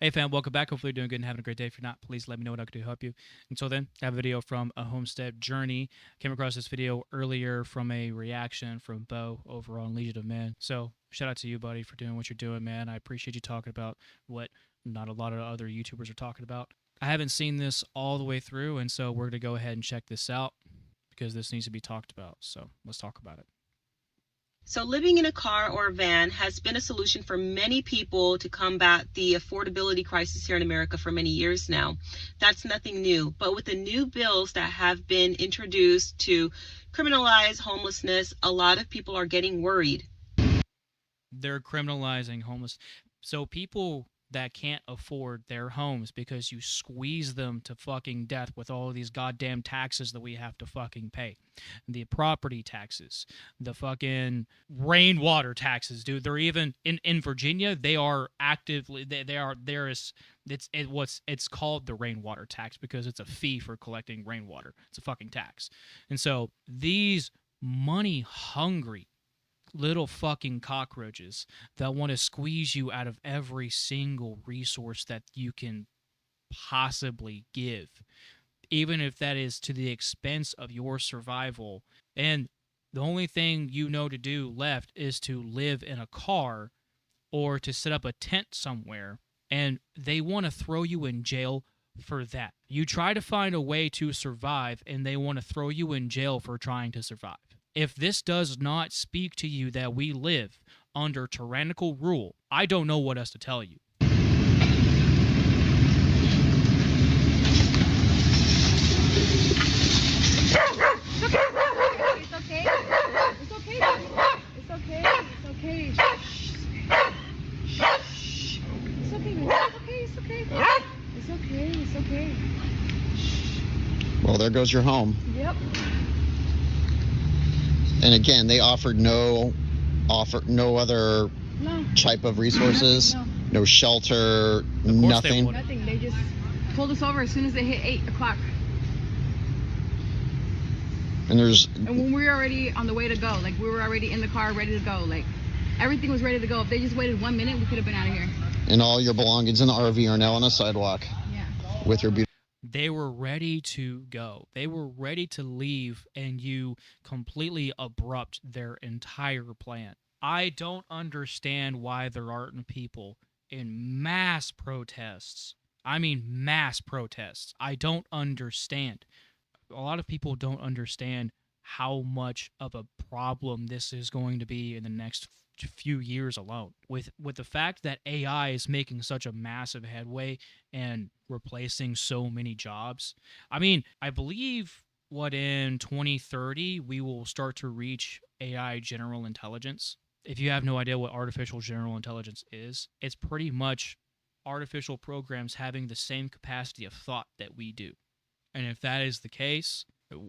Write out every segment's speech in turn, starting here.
Hey fam, welcome back. Hopefully you're doing good and having a great day. If you're not, please let me know what I can do to help you. Until then, I have a video from a homestead journey. Came across this video earlier from a reaction from Bo over on Legion of Men. So shout out to you, buddy, for doing what you're doing, man. I appreciate you talking about what not a lot of other YouTubers are talking about. I haven't seen this all the way through, and so we're going to go ahead and check this out because this needs to be talked about. So let's talk about it. So living in a car or a van has been a solution for many people to combat the affordability crisis here in America for many years now. That's nothing new. But with the new bills that have been introduced to criminalize homelessness, a lot of people are getting worried. They're criminalizing homeless. So people that can't afford their homes because you squeeze them to fucking death with all of these goddamn taxes that we have to fucking pay. The property taxes, the fucking rainwater taxes, dude. They're even in Virginia, they are actively there is it's called the rainwater tax because it's a fee for collecting rainwater. It's a fucking tax. And so these money hungry little fucking cockroaches that want to squeeze you out of every single resource that you can possibly give, even if that is to the expense of your survival. And the only thing you know to do left is to live in a car or to set up a tent somewhere, and they want to throw you in jail for that. You try to find a way to survive, and they want to throw you in jail for trying to survive. If this does not speak to you that we live under tyrannical rule, I don't know what else to tell you. It's okay. It's okay. It's okay. It's okay. Shh. It's okay, man. It's okay. It's okay. It's okay. Well, there goes your home. Yep. And again, they offered no other type of resources, no shelter, nothing. Nothing. They just pulled us over as soon as they hit 8 o'clock. And when we were already on the way to go, like we were already in the car ready to go, like everything was ready to go. If they just waited 1 minute, we could have been out of here. And all your belongings in the RV are now on a sidewalk. Yeah. With your beautiful. They were ready to go. They were ready to leave, and you completely abrupt their entire plan. I don't understand why there aren't people in mass protests. I mean, mass protests. I don't understand. A lot of people don't understand how much of a problem this is going to be in the next few years alone. With the fact that AI is making such a massive headway and replacing so many jobs. I mean, I believe in 2030 we will start to reach AI general intelligence. If you have no idea what artificial general intelligence is, it's pretty much artificial programs having the same capacity of thought that we do. And if that is the case,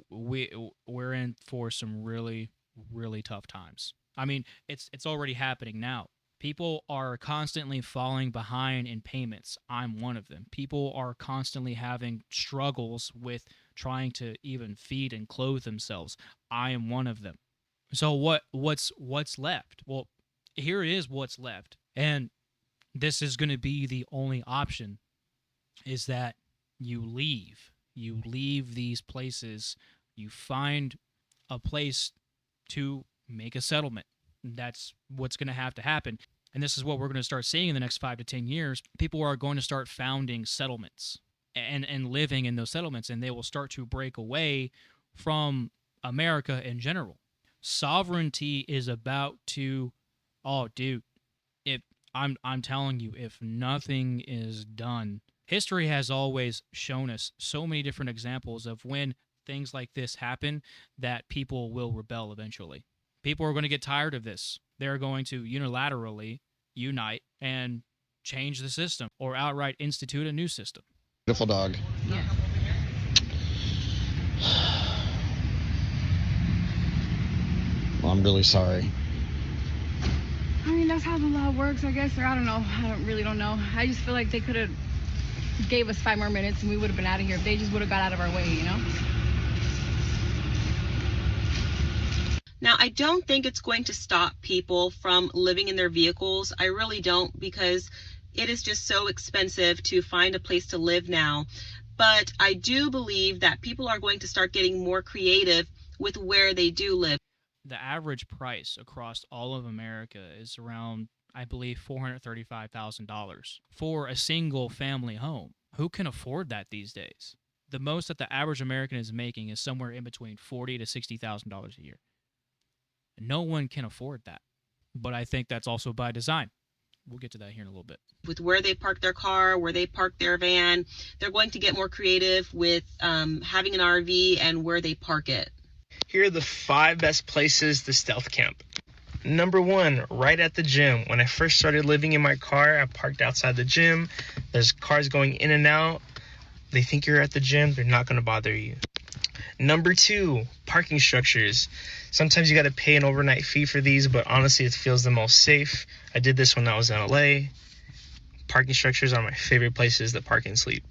we're in for some really, really tough times. I mean, it's already happening now. People are constantly falling behind in payments. I'm one of them. People are constantly having struggles with trying to even feed and clothe themselves. I am one of them. So what's left? Well, here is what's left. And this is going to be the only option, is that you leave. You leave these places. You find a place to make a settlement. That's what's going to have to happen. And this is what we're going to start seeing in the next 5 to 10 years. People are going to start founding settlements and living in those settlements, and they will start to break away from America in general. Sovereignty is about to, oh, dude, if I'm telling you, if nothing is done, history has always shown us so many different examples of when things like this happen that people will rebel eventually. People are going to get tired of this. They're going to unilaterally unite and change the system or outright institute a new system. Beautiful dog. Yeah. Well, I'm really sorry. I mean, that's how the law works, I guess, or I don't know. I really don't know. I just feel like they could have gave us 5 more minutes and we would have been out of here if they just would have got out of our way, you know? Now, I don't think it's going to stop people from living in their vehicles. I really don't, because It is just so expensive to find a place to live now. But I do believe that people are going to start getting more creative with where they do live. The average price across all of America is around, I believe, $435,000 for a single family home. Who can afford that these days? The most that the average American is making is somewhere in between $40,000 to $60,000 a year. No one can afford that. But I think that's also by design. We'll get to that here in a little bit. With where they park their car, where they park their van, they're going to get more creative with having an RV and where they park it. Here are the 5 best places to stealth camp. Number 1, right at the gym. When I first started living in my car, I parked outside the gym. There's cars going in and out. They think you're at the gym. They're not going to bother you. Number 2, parking structures. Sometimes you got to pay an overnight fee for these, but honestly, it feels the most safe. I did this when I was in LA. Parking structures are my favorite places to park and sleep.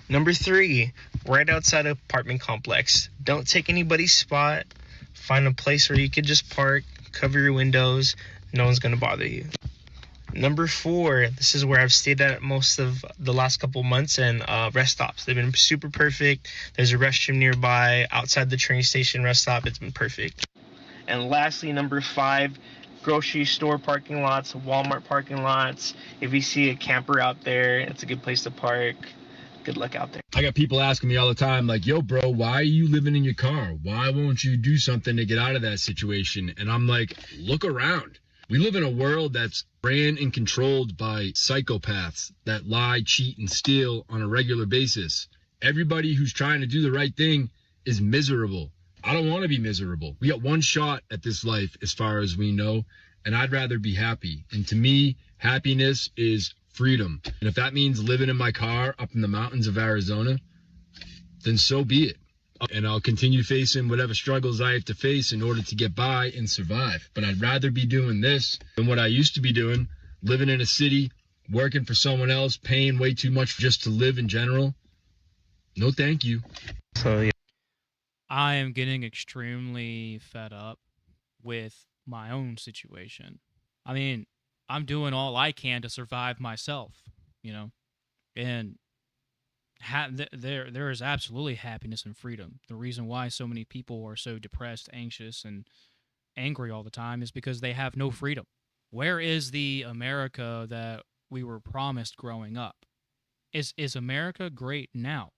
Number 3, right outside an apartment complex. Don't take anybody's spot. Find a place where you could just park, cover your windows. No one's going to bother you. Number 4, this is where I've stayed at most of the last couple months, and rest stops. They've been super perfect. There's a restroom nearby, outside the train station rest stop. It's been perfect. And lastly, number 5, grocery store parking lots, Walmart parking lots. If you see a camper out there, it's a good place to park. Good luck out there. I got people asking me all the time, like, yo, bro, why are you living in your car? Why won't you do something to get out of that situation? And I'm like, look around. We live in a world that's ran and controlled by psychopaths that lie, cheat, and steal on a regular basis. Everybody who's trying to do the right thing is miserable. I don't want to be miserable. We got one shot at this life as far as we know, and I'd rather be happy. And to me, happiness is freedom. And if that means living in my car up in the mountains of Arizona, then so be it. And I'll continue facing whatever struggles I have to face in order to get by and survive. But I'd rather be doing this than what I used to be doing, living in a city, working for someone else, paying way too much just to live in general. No, thank you. So, yeah. I am getting extremely fed up with my own situation. I mean, I'm doing all I can to survive myself, you know, and there is absolutely happiness and freedom. The reason why so many people are so depressed, anxious, and angry all the time is because they have no freedom. Where is the America that we were promised growing up? Is America great now?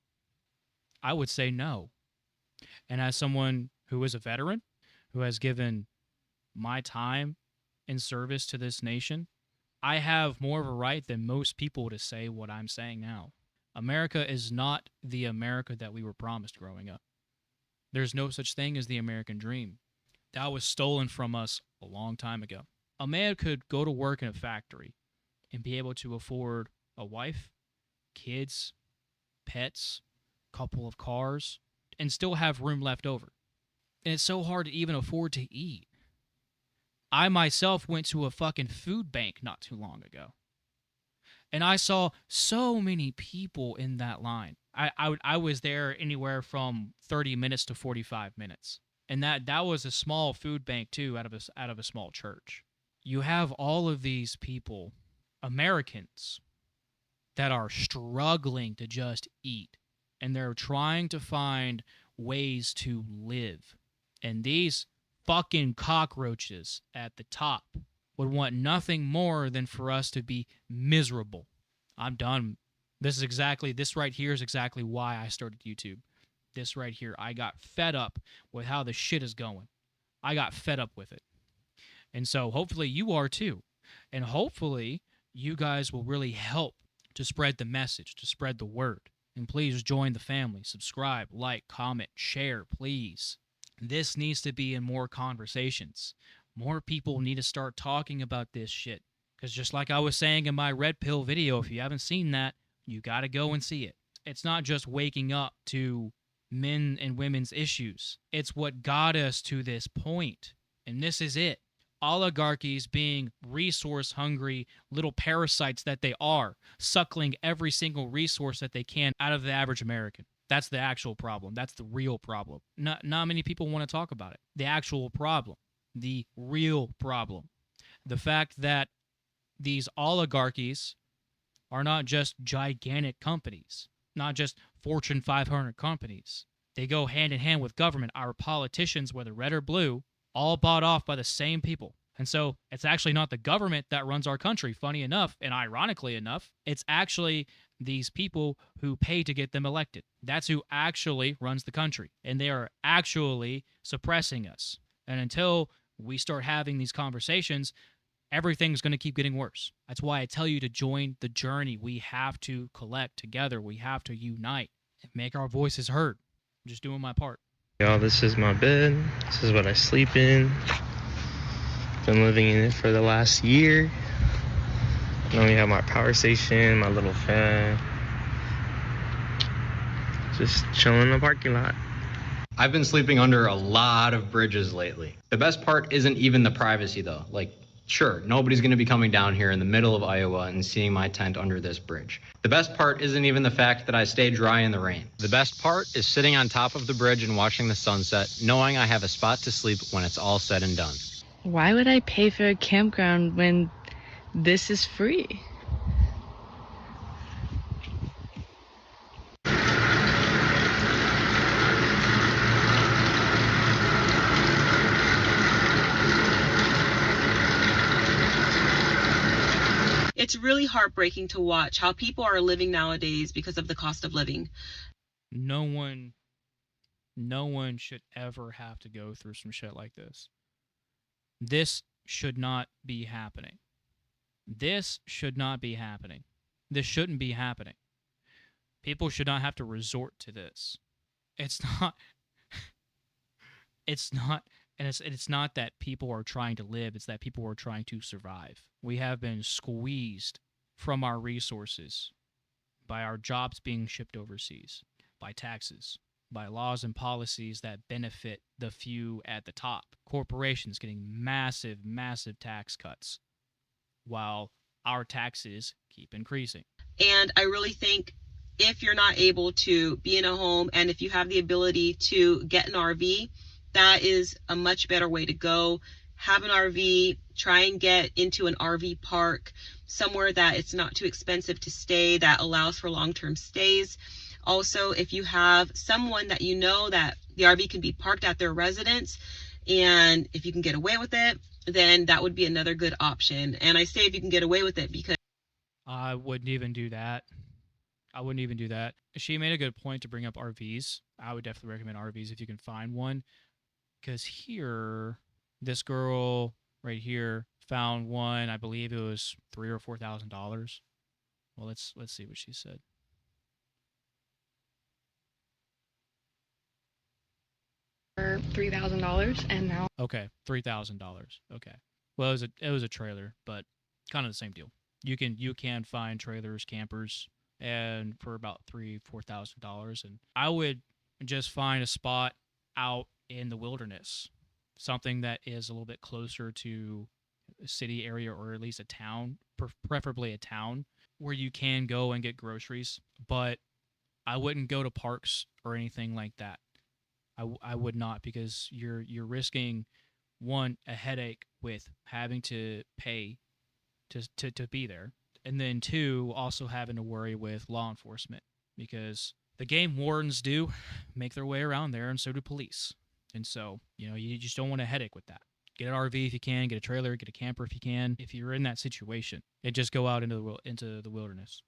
I would say no. And as someone who is a veteran, who has given my time in service to this nation, I have more of a right than most people to say what I'm saying now. America is not the America that we were promised growing up. There's no such thing as the American dream. That was stolen from us a long time ago. A man could go to work in a factory and be able to afford a wife, kids, pets, couple of cars, and still have room left over. And it's so hard to even afford to eat. I myself went to a fucking food bank not too long ago. And I saw so many people in that line. I was there anywhere from 30 minutes to 45 minutes. And that was a small food bank too, out of a small church. You have all of these people, Americans, that are struggling to just eat. And they're trying to find ways to live. And these fucking cockroaches at the top would want nothing more than for us to be miserable. I'm done. This right here is exactly why I started YouTube. This right here, I got fed up with how the shit is going. I got fed up with it. And so hopefully you are too. And hopefully you guys will really help to spread the message, to spread the word. And please join the family. Subscribe, like, comment, share, please. This needs to be in more conversations. More people need to start talking about this shit. Because just like I was saying in my Red Pill video, if you haven't seen that, you got to go and see it. It's not just waking up to men and women's issues. It's what got us to this point. And this is it. Oligarchies being resource-hungry little parasites that they are, suckling every single resource that they can out of the average American. That's the actual problem. That's the real problem. Not many people want to talk about it. The actual problem. The real problem. The fact that these oligarchies are not just gigantic companies, not just Fortune 500 companies. They go hand in hand with government. Our politicians, whether red or blue, all bought off by the same people. And so it's actually not the government that runs our country, funny enough, and ironically enough. It's actually these people who pay to get them elected. That's who actually runs the country. And they are actually suppressing us. And until we start having these conversations, everything's going to keep getting worse. That's why I tell you to join the journey. We have to collect together. We have to unite and make our voices heard. I'm just doing my part. Y'all, this is my bed. This is what I sleep in. Been living in it for the last year. Now we have my power station, my little fan. Just chilling in the parking lot. I've been sleeping under a lot of bridges lately. The best part isn't even the privacy though. Like, sure, nobody's gonna be coming down here in the middle of Iowa and seeing my tent under this bridge. The best part isn't even the fact that I stay dry in the rain. The best part is sitting on top of the bridge and watching the sunset, knowing I have a spot to sleep when it's all said and done. Why would I pay for a campground when this is free? It's really heartbreaking to watch how people are living nowadays because of the cost of living. No one should ever have to go through some shit like this. This should not be happening. This should not be happening. This shouldn't be happening. People should not have to resort to this. It's not and it's not that people are trying to live, it's that people are trying to survive. We have been squeezed from our resources by our jobs being shipped overseas, by taxes, by laws and policies that benefit the few at the top. Corporations getting massive, massive tax cuts while our taxes keep increasing. And I really think if you're not able to be in a home and if you have the ability to get an RV, that is a much better way to go. Have an RV, try and get into an RV park, somewhere that it's not too expensive to stay, that allows for long-term stays. Also, if you have someone that you know that the RV can be parked at their residence, and if you can get away with it, then that would be another good option. And I say if you can get away with it because I wouldn't even do that. She made a good point to bring up RVs. I would definitely recommend RVs if you can find one. Because here, this girl right here found one. I believe it was $3,000 or $4,000. Well, let's see what she said. For $3,000, and now Okay, $3,000. Okay. Well, it was a trailer, but kind of the same deal. You can find trailers, campers, and for about $3,000-$4,000, and I would just find a spot out in the wilderness, something that is a little bit closer to a city area or at least a town, preferably a town where you can go and get groceries. But I wouldn't go to parks or anything like that. I would not, because you're risking, one, a headache with having to pay to be there, and then two, also having to worry with law enforcement, because the game wardens do make their way around there, and so do police. And so, you just don't want a headache with that. Get an RV if you can, get a trailer, get a camper if you can. If you're in that situation, and just go out into the wilderness.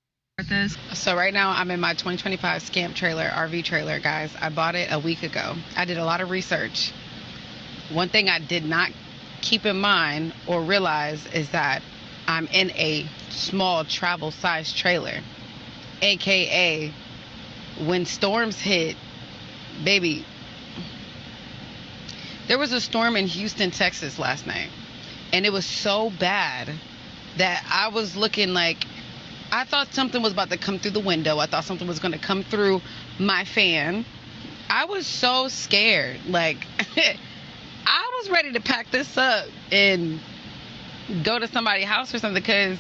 So right now I'm in my 2025 Scamp trailer, RV trailer, guys. I bought it a week ago. I did a lot of research. One thing I did not keep in mind or realize is that I'm in a small travel size trailer, AKA when storms hit, baby. There was a storm in Houston, Texas last night, and it was so bad that I was looking like, I thought something was about to come through the window. I thought something was going to come through my fan. I was so scared. Like, I was ready to pack this up and go to somebody's house or something, because...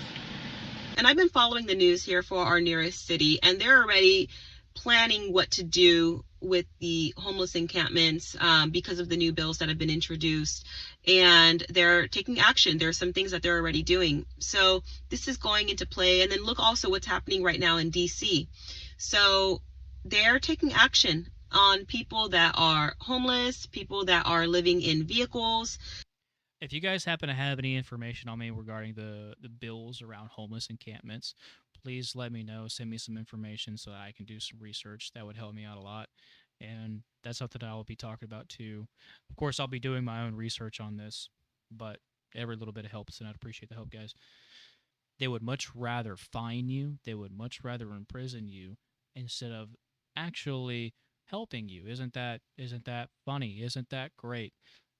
And I've been following the news here for our nearest city, and they're already planning what to do with the homeless encampments because of the new bills that have been introduced, and they're taking action. There are some things that they're already doing. So this is going into play. And then look also what's happening right now in DC. So they're taking action on people that are homeless, people that are living in vehicles. If you guys happen to have any information on me regarding the bills around homeless encampments, please let me know. Send me some information so that I can do some research. That would help me out a lot. And that's something that I will be talking about too. Of course, I'll be doing my own research on this, but every little bit helps, and I'd appreciate the help, guys. They would much rather fine you, they would much rather imprison you instead of actually helping you. Isn't that funny? Isn't that great?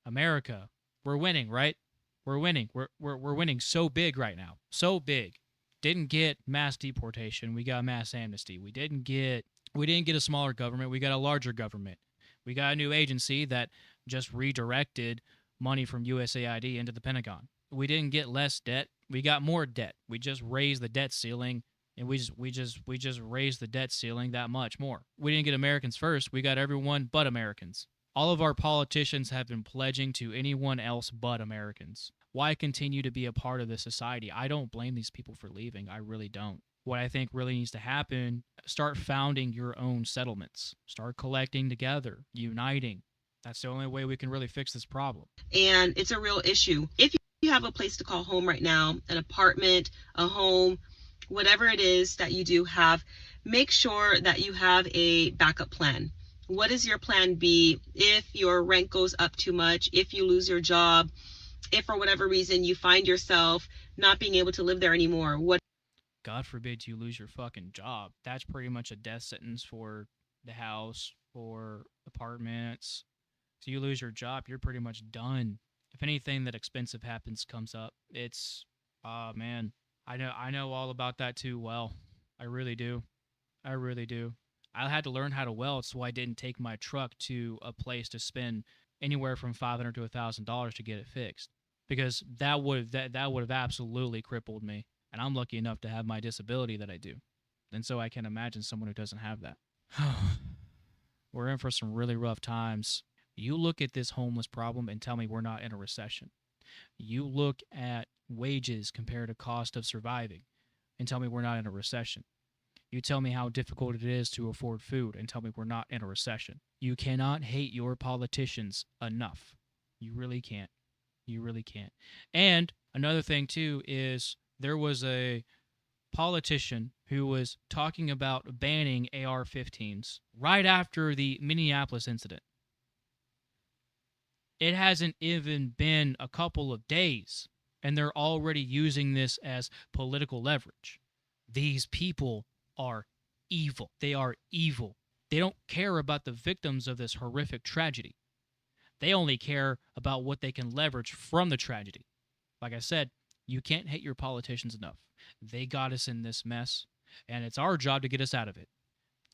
America, we're winning, right? We're winning. We're winning so big right now. So big. Didn't get mass deportation. We got mass amnesty. We didn't get a smaller government. We got a larger government. We got a new agency that just redirected money from USAID into the Pentagon. We didn't get less debt. We got more debt. We just raised the debt ceiling, and we just raised the debt ceiling that much more. We didn't get Americans first. We got everyone but Americans. All of our politicians have been pledging to anyone else but Americans. Why continue to be a part of this society? I don't blame these people for leaving. I really don't. What I think really needs to happen, start founding your own settlements. Start collecting together, uniting. That's the only way we can really fix this problem. And it's a real issue. If you have a place to call home right now, an apartment, a home, whatever it is that you do have, make sure that you have a backup plan. What is your plan B if your rent goes up too much, if you lose your job, if for whatever reason you find yourself not being able to live there anymore? What? God forbid you lose your fucking job. That's pretty much a death sentence for the house, for apartments. So you lose your job, you're pretty much done. If anything that expensive comes up, it's, man, I know all about that too well. I really do. I really do. I had to learn how to weld, so I didn't take my truck to a place to spend anywhere from $500 to $1,000 to get it fixed, because that would have absolutely crippled me. And I'm lucky enough to have my disability that I do, and so I can imagine someone who doesn't have that. We're in for some really rough times. You look at this homeless problem and tell me we're not in a recession. You look at wages compared to cost of surviving and tell me we're not in a recession. You tell me how difficult it is to afford food and tell me we're not in a recession. You cannot hate your politicians enough. You really can't. You really can't. And another thing, too, is there was a politician who was talking about banning AR-15s right after the Minneapolis incident. It hasn't even been a couple of days, and they're already using this as political leverage. These people are evil. They are evil. They don't care about the victims of this horrific tragedy. They only care about what they can leverage from the tragedy. Like I said, you can't hate your politicians enough. They got us in this mess, and it's our job to get us out of it.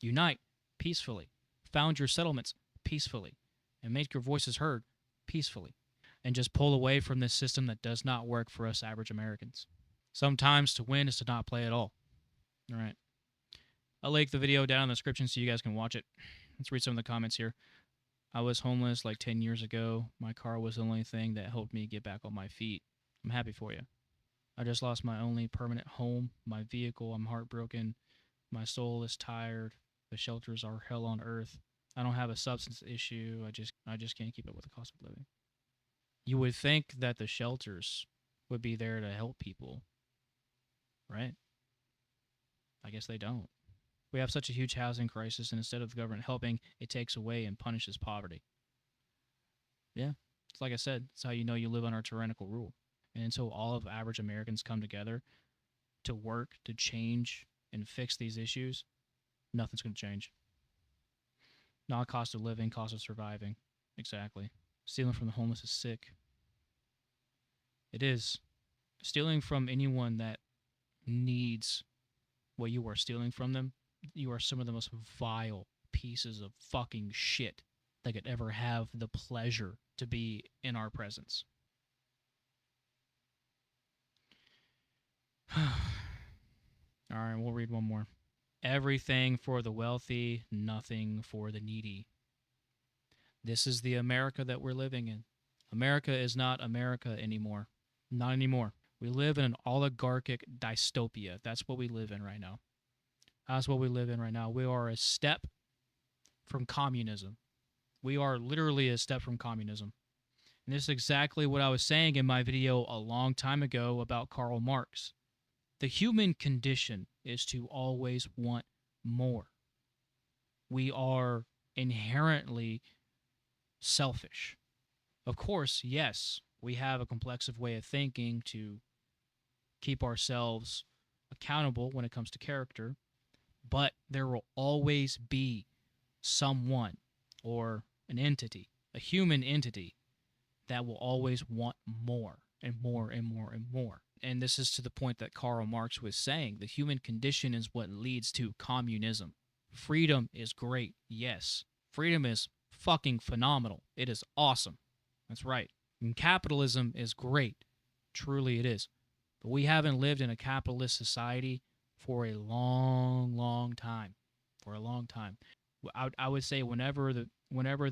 Unite peacefully. Found your settlements peacefully. And make your voices heard peacefully. And just pull away from this system that does not work for us average Americans. Sometimes to win is to not play at all. All right. I'll link the video down in the description so you guys can watch it. Let's read some of the comments here. I was homeless like 10 years ago. My car was the only thing that helped me get back on my feet. I'm happy for you. I just lost my only permanent home, my vehicle. I'm heartbroken. My soul is tired. The shelters are hell on earth. I don't have a substance issue. I just can't keep up with the cost of living. You would think that the shelters would be there to help people, right? I guess they don't. We have such a huge housing crisis, and instead of the government helping, it takes away and punishes poverty. Yeah, it's like I said, it's how you know you live under tyrannical rule. And until all of average Americans come together to work, to change, and fix these issues, nothing's going to change. Not cost of living, cost of surviving. Exactly. Stealing from the homeless is sick. It is. Stealing from anyone that needs what you are stealing from them, you are some of the most vile pieces of fucking shit that could ever have the pleasure to be in our presence. All right, we'll read one more. Everything for the wealthy, nothing for the needy. This is the America that we're living in. America is not America anymore. Not anymore. We live in an oligarchic dystopia. That's what we live in right now. That's what we live in right now. We are a step from communism. We are literally a step from communism. And this is exactly what I was saying in my video a long time ago about Karl Marx. The human condition is to always want more. We are inherently selfish. Of course, yes, we have a complex way of thinking to keep ourselves accountable when it comes to character, but there will always be someone or an entity, a human entity, that will always want more and more and more and more. And this is to the point that Karl Marx was saying. The human condition is what leads to communism. Freedom is great, yes. Freedom is fucking phenomenal. It is awesome. That's right. And capitalism is great. Truly it is. But we haven't lived in a capitalist society for a long, long time. For a long time. I would say whenever the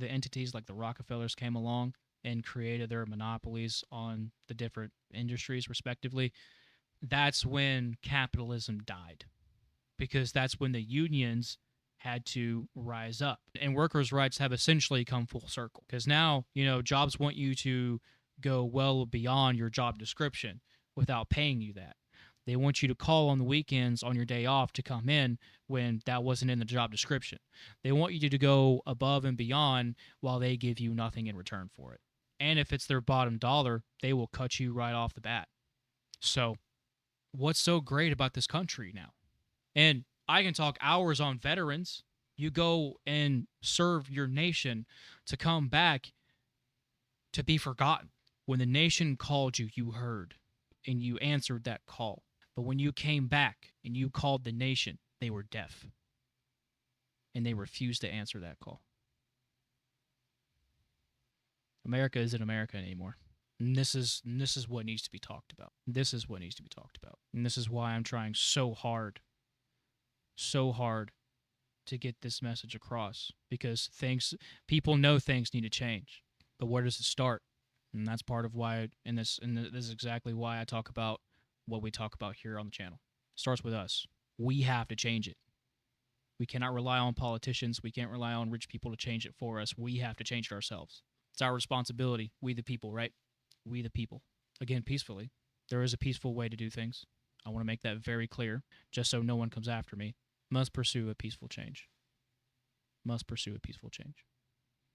entities like the Rockefellers came along and created their monopolies on the different industries respectively, that's when capitalism died. Because that's when the unions had to rise up. And workers' rights have essentially come full circle. Because now, jobs want you to go well beyond your job description without paying you that. They want you to call on the weekends on your day off to come in when that wasn't in the job description. They want you to go above and beyond while they give you nothing in return for it. And if it's their bottom dollar, they will cut you right off the bat. So, what's so great about this country now? And I can talk hours on veterans. You go and serve your nation to come back to be forgotten. When the nation called you, you heard, and you answered that call. But when you came back and you called the nation, they were deaf. And they refused to answer that call. America isn't America anymore. And this is what needs to be talked about. This is what needs to be talked about. And this is why I'm trying so hard to get this message across. Because people know things need to change. But where does it start? And that's part of why, and this is exactly why I talk about what we talk about here on the channel. It starts with us. We have to change it. We cannot rely on politicians. We can't rely on rich people to change it for us. We have to change it ourselves. It's our responsibility. We the people, right? We the people. Again, peacefully. There is a peaceful way to do things. I want to make that very clear, just so no one comes after me. Must pursue a peaceful change. Must pursue a peaceful change.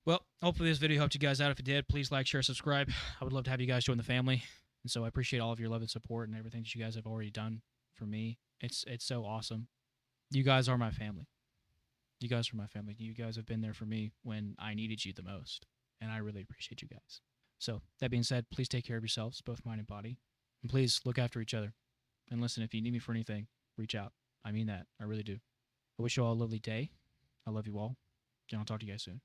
Well, hopefully this video helped you guys out. If it did, please like, share, subscribe. I would love to have you guys join the family. And so I appreciate all of your love and support and everything that you guys have already done for me. It's so awesome. You guys are my family. You guys are my family. You guys have been there for me when I needed you the most. And I really appreciate you guys. So that being said, please take care of yourselves, both mind and body. And please look after each other. And listen, if you need me for anything, reach out. I mean that. I really do. I wish you all a lovely day. I love you all. And I'll talk to you guys soon.